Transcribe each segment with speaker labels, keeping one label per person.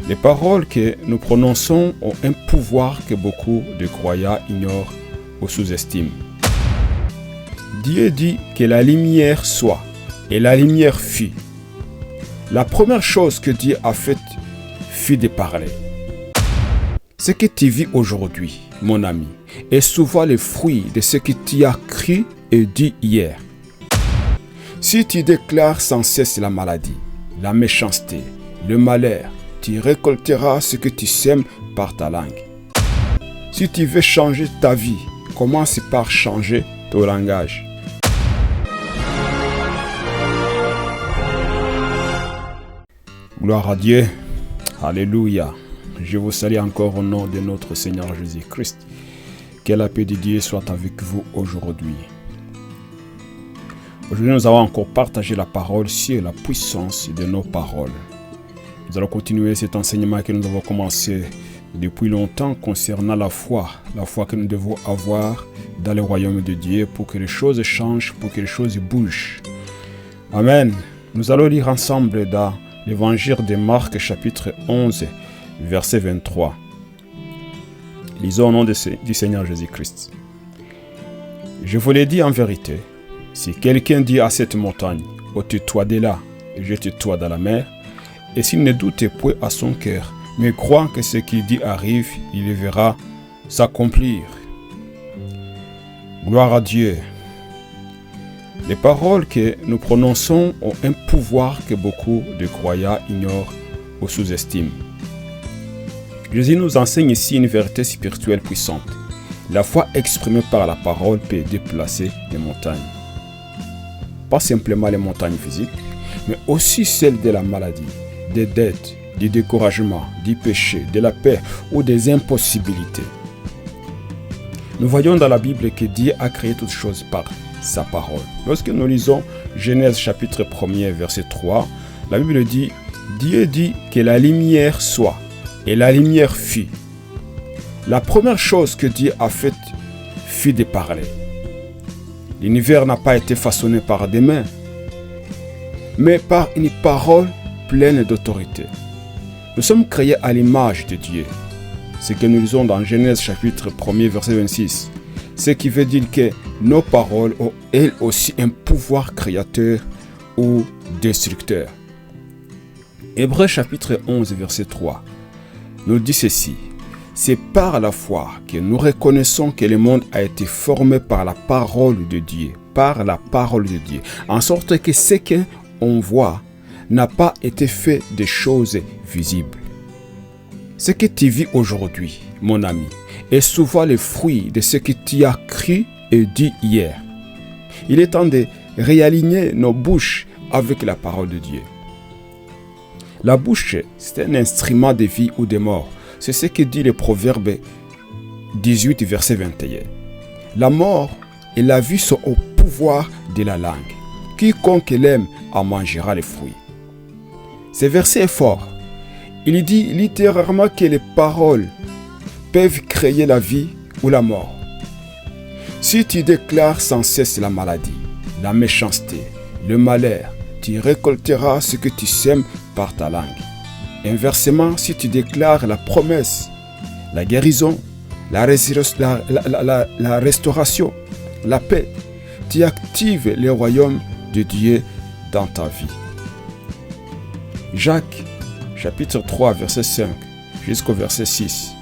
Speaker 1: Les paroles que nous prononçons ont un pouvoir que beaucoup de croyants ignorent ou sous-estiment. Dieu dit que la lumière soit, et la lumière fut. La première chose que Dieu a faite fut de parler. Ce que tu vis aujourd'hui, mon ami, est souvent le fruit de ce que tu as cru et dit hier. Si tu déclares sans cesse la maladie, la méchanceté, le malheur, tu récolteras ce que tu sèmes par ta langue. Si tu veux changer ta vie, commence par changer ton langage. Gloire à Dieu. Alléluia. Je vous salue encore au nom de notre Seigneur Jésus-Christ. Que la paix de Dieu soit avec vous aujourd'hui. Aujourd'hui, nous allons encore partager la parole sur la puissance de nos paroles. Nous allons continuer cet enseignement que nous avons commencé depuis longtemps concernant la foi que nous devons avoir dans le royaume de Dieu pour que les choses changent, pour que les choses bougent. Amen. Nous allons lire ensemble dans l'évangile de Marc, chapitre 11, verset 23. Lisons au nom du Seigneur Jésus-Christ. Je vous l'ai dit en vérité, si quelqu'un dit à cette montagne, ôte-toi de là et jette-toi dans la mer, et s'il ne doute point à son cœur, mais croit que ce qu'il dit arrive, il le verra s'accomplir. Gloire à Dieu. Les paroles que nous prononçons ont un pouvoir que beaucoup de croyants ignorent ou sous-estiment. Jésus nous enseigne ici une vérité spirituelle puissante. La foi exprimée par la parole peut déplacer les montagnes. Pas simplement les montagnes physiques, mais aussi celles de la maladie, des dettes, du découragement, du péché, de la peur ou des impossibilités. Nous voyons dans la Bible que Dieu a créé toutes choses par sa parole. Lorsque nous lisons Genèse chapitre 1er verset 3, la Bible dit « Dieu dit que la lumière soit, et la lumière fut. » La première chose que Dieu a faite fut de parler. L'univers n'a pas été façonné par des mains, mais par une parole pleine d'autorité. Nous sommes créés à l'image de Dieu. Ce que nous lisons dans Genèse chapitre 1er verset 26. Ce qui veut dire que nos paroles ont elles aussi un pouvoir créateur ou destructeur. Hébreux chapitre 11 verset 3 nous dit ceci. C'est par la foi que nous reconnaissons que le monde a été formé par la parole de Dieu. Par la parole de Dieu. En sorte que ce qu'on voit n'a pas été fait de choses visibles. Ce que tu vis aujourd'hui, mon ami, est souvent le fruit de ce que tu as cru et dit hier. Il est temps de réaligner nos bouches avec la parole de Dieu. La bouche, c'est un instrument de vie ou de mort. C'est ce que dit le Proverbe 18, verset 21. La mort et la vie sont au pouvoir de la langue. Quiconque l'aime en mangera les fruits. Ce verset est fort. Il dit littéralement que les paroles peuvent créer la vie ou la mort. Si tu déclares sans cesse la maladie, la méchanceté, le malheur, tu récolteras ce que tu sèmes par ta langue. Inversement, si tu déclares la promesse, la guérison, la restauration, la paix, tu actives le royaume de Dieu dans ta vie. Jacques, chapitre 3, verset 5 jusqu'au verset 6,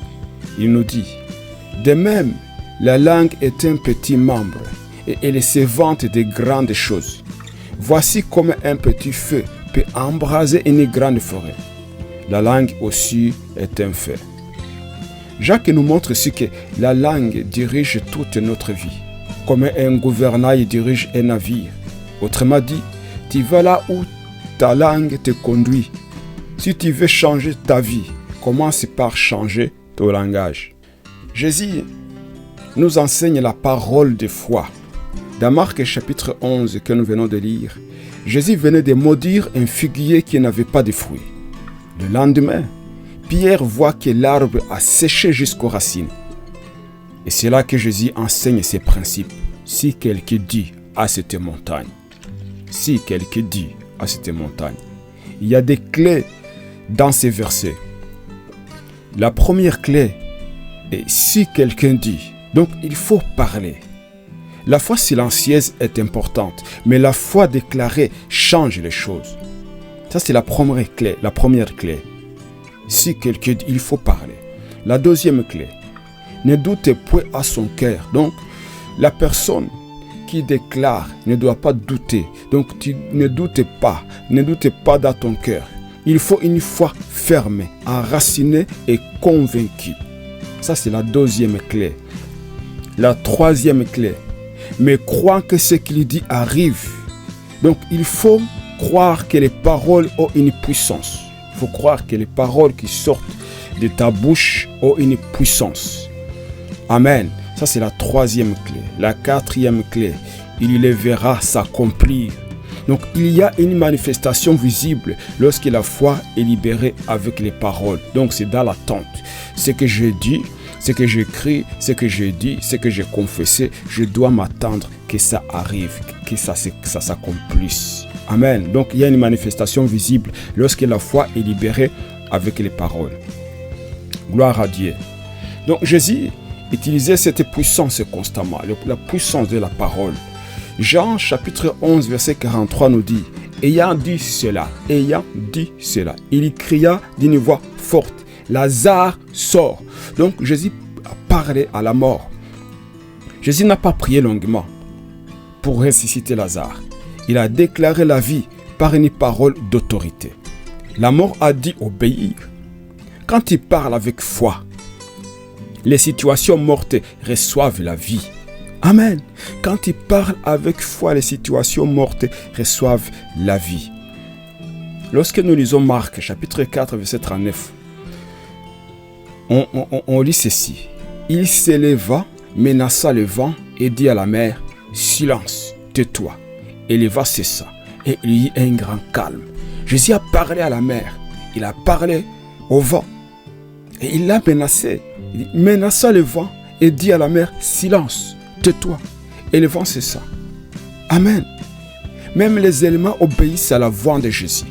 Speaker 1: il nous dit « De même, la langue est un petit membre et elle se vante de grandes choses. Voici comment un petit feu peut embraser une grande forêt. La langue aussi est un feu. » Jacques nous montre ici que la langue dirige toute notre vie, comme un gouvernail dirige un navire. Autrement dit, tu vas là où ta langue te conduit. Si tu veux changer ta vie, commence par changer ton langage. Jésus nous enseigne la parole de foi. Dans Marc chapitre 11 que nous venons de lire, Jésus venait de maudire un figuier qui n'avait pas de fruits. Le lendemain, Pierre voit que l'arbre a séché jusqu'aux racines. Et c'est là que Jésus enseigne ses principes. Si quelqu'un dit à cette montagne, il y a des clés dans ces versets. La première clé est si quelqu'un dit. Donc, il faut parler. La foi silencieuse est importante, mais la foi déclarée change les choses. Ça, c'est la première clé. Si quelqu'un dit, il faut parler. La deuxième clé, ne doutez point à son cœur. Donc, la personne qui déclare ne doit pas douter. Donc, tu ne doutes pas dans ton cœur. Il faut une foi ferme, enracinée et convaincue. Ça, c'est la deuxième clé. La troisième clé, mais crois que ce qu'il dit arrive. Donc, il faut croire que les paroles ont une puissance. Il faut croire que les paroles qui sortent de ta bouche ont une puissance. Amen. Ça, c'est la troisième clé. La quatrième clé, il les verra s'accomplir. Donc, il y a une manifestation visible lorsque la foi est libérée avec les paroles. Donc, c'est dans l'attente. Ce que je dis, ce que j'écris, ce que je dis, ce que j'ai confessé, je dois m'attendre que ça arrive, que ça s'accomplisse. Amen. Donc, il y a une manifestation visible lorsque la foi est libérée avec les paroles. Gloire à Dieu. Donc, Jésus utilisait cette puissance constamment, la puissance de la parole. Jean chapitre 11 verset 43 nous dit, ayant dit cela, il cria d'une voix forte, Lazare sort. Donc Jésus a parlé à la mort. Jésus n'a pas prié longuement pour ressusciter Lazare. Il a déclaré la vie par une parole d'autorité. La mort a dit obéir. Quand il parle avec foi, les situations mortes reçoivent la vie. Amen. Quand il parle avec foi, les situations mortes reçoivent la vie. Lorsque nous lisons Marc, chapitre 4, verset 39, on lit ceci. Il s'éleva, menaça le vent et dit à la mer, silence, tais-toi. Et le vent cessa et il y eut un grand calme. Jésus a parlé à la mer, il a parlé au vent et il l'a menacé. Il menaça le vent et dit à la mer, silence, tais-toi. Et le vent cessa. Amen. Même les éléments obéissent à la voix de Jésus.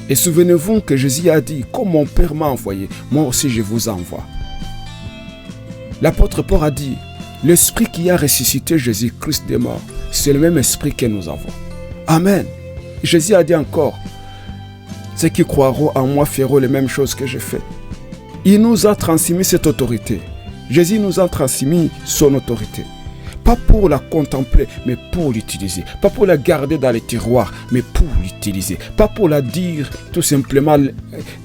Speaker 1: Et souvenez-vous que Jésus a dit, comme mon Père m'a envoyé, moi aussi je vous envoie. L'apôtre Paul a dit, l'esprit qui a ressuscité Jésus-Christ des morts, c'est le même esprit que nous avons. Amen. Jésus a dit encore, ceux qui croiront en moi feront les mêmes choses que je fais. Il nous a transmis cette autorité. Jésus nous a transmis son autorité. Pas pour la contempler, mais pour l'utiliser. Pas pour la garder dans les tiroirs, mais pour l'utiliser. Pas pour la dire, tout simplement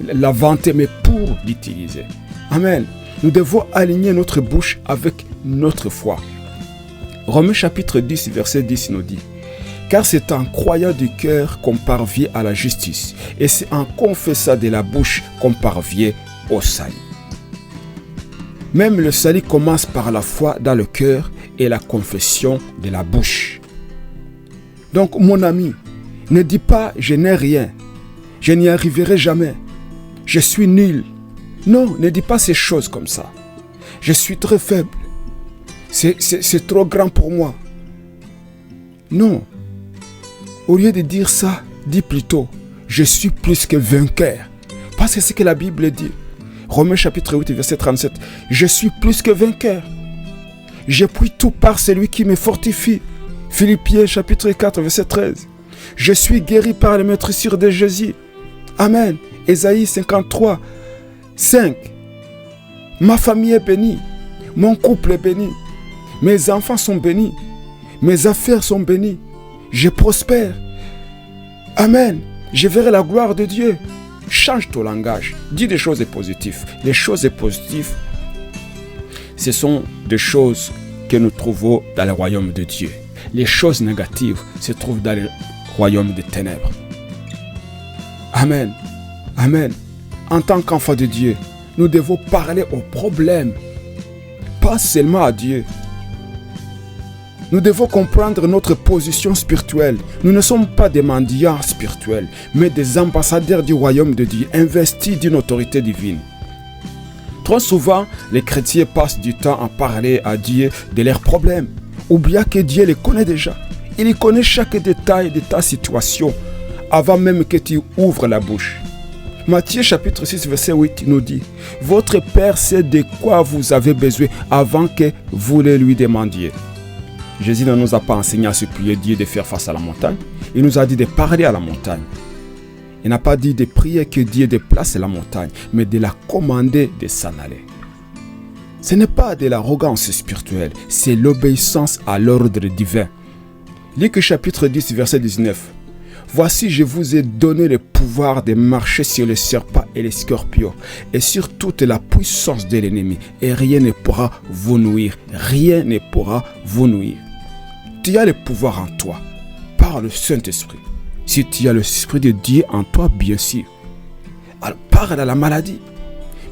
Speaker 1: la vanter, mais pour l'utiliser. Amen. Nous devons aligner notre bouche avec notre foi. Romains chapitre 10, verset 10 nous dit, « Car c'est en croyant du cœur qu'on parvient à la justice, et c'est en confessant de la bouche qu'on parvient au salut. » Même le salut commence par la foi dans le cœur et la confession de la bouche. Donc mon ami, ne dis pas « je n'ai rien, je n'y arriverai jamais, je suis nul ». Non, ne dis pas ces choses comme ça. Je suis très faible, c'est trop grand pour moi. Non, au lieu de dire ça, dis plutôt « je suis plus que vainqueur ». Parce que c'est ce que la Bible dit. Romains chapitre 8, verset 37. « Je suis plus que vainqueur. Je puis tout par celui qui me fortifie. » Philippiens chapitre 4, verset 13. « Je suis guéri par les maîtrisures de Jésus. » Amen. Ésaïe 53, 5. « Ma famille est bénie. Mon couple est béni. Mes enfants sont bénis. Mes affaires sont bénies. Je prospère. Amen. Je verrai la gloire de Dieu. » Change ton langage, dis des choses positives. Les choses positives, ce sont des choses que nous trouvons dans le royaume de Dieu. Les choses négatives se trouvent dans le royaume des ténèbres. Amen. Amen. En tant qu'enfants de Dieu, nous devons parler aux problèmes, pas seulement à Dieu. Nous devons comprendre notre position spirituelle. Nous ne sommes pas des mendiants spirituels, mais des ambassadeurs du royaume de Dieu, investis d'une autorité divine. Trop souvent, les chrétiens passent du temps à parler à Dieu de leurs problèmes, oubliant que Dieu les connaît déjà. Il connaît chaque détail de ta situation, avant même que tu ouvres la bouche. Matthieu chapitre 6 verset 8 nous dit, « Votre Père sait de quoi vous avez besoin avant que vous le lui demandiez. » Jésus ne nous a pas enseigné à supplier Dieu de faire face à la montagne. Il nous a dit de parler à la montagne. Il n'a pas dit de prier que Dieu déplace la montagne, mais de la commander de s'en aller. Ce n'est pas de l'arrogance spirituelle, c'est l'obéissance à l'ordre divin. Luc chapitre 10 verset 19. Voici, je vous ai donné le pouvoir de marcher sur les serpents et les scorpions et sur toute la puissance de l'ennemi, et rien ne pourra vous nuire. Rien ne pourra vous nuire. Tu as le pouvoir en toi par le Saint-Esprit. Si tu as l'Esprit de Dieu en toi, bien sûr. Alors parle à la maladie,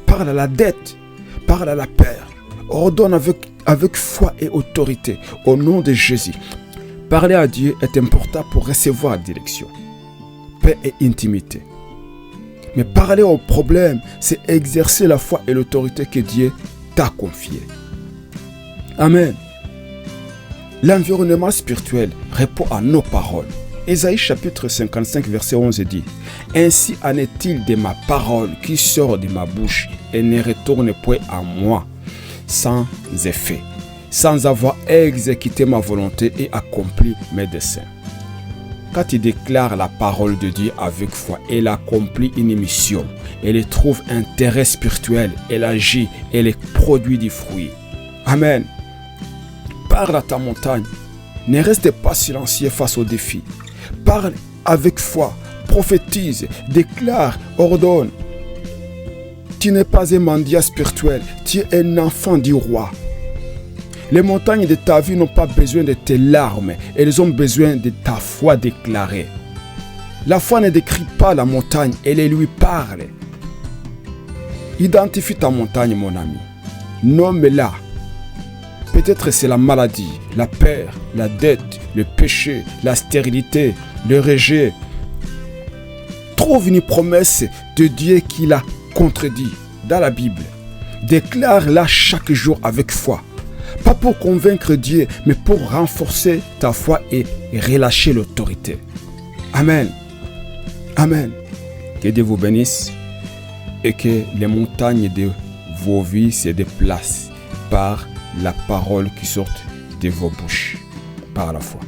Speaker 1: parle à la dette, parle à la peur. Ordonne avec foi et autorité au nom de Jésus. Parler à Dieu est important pour recevoir la direction, paix et intimité. Mais parler au problème, c'est exercer la foi et l'autorité que Dieu t'a confiée. Amen. L'environnement spirituel répond à nos paroles. Ésaïe chapitre 55 verset 11 dit, « Ainsi en est-il de ma parole qui sort de ma bouche et ne retourne point à moi sans effet, sans avoir exécuté ma volonté et accompli mes desseins. » Quand il déclare la parole de Dieu avec foi, elle accomplit une mission, elle trouve intérêt spirituel, elle agit, elle produit du fruit. Amen. Parle à ta montagne, ne reste pas silencieux face aux défis. Parle avec foi, prophétise, déclare, ordonne. Tu n'es pas un mendiant spirituel, tu es un enfant du roi. Les montagnes de ta vie n'ont pas besoin de tes larmes, elles ont besoin de ta foi déclarée. La foi ne décrit pas la montagne, elle lui parle. Identifie ta montagne, mon ami. Nomme-la. Peut-être c'est la maladie, la peur, la dette, le péché, la stérilité, le rejet. Trouve une promesse de Dieu qui l'a contredit dans la Bible. Déclare-la chaque jour avec foi. Pas pour convaincre Dieu, mais pour renforcer ta foi et relâcher l'autorité. Amen. Amen. Que Dieu vous bénisse et que les montagnes de vos vies se déplacent par la parole qui sort de vos bouches, par la foi.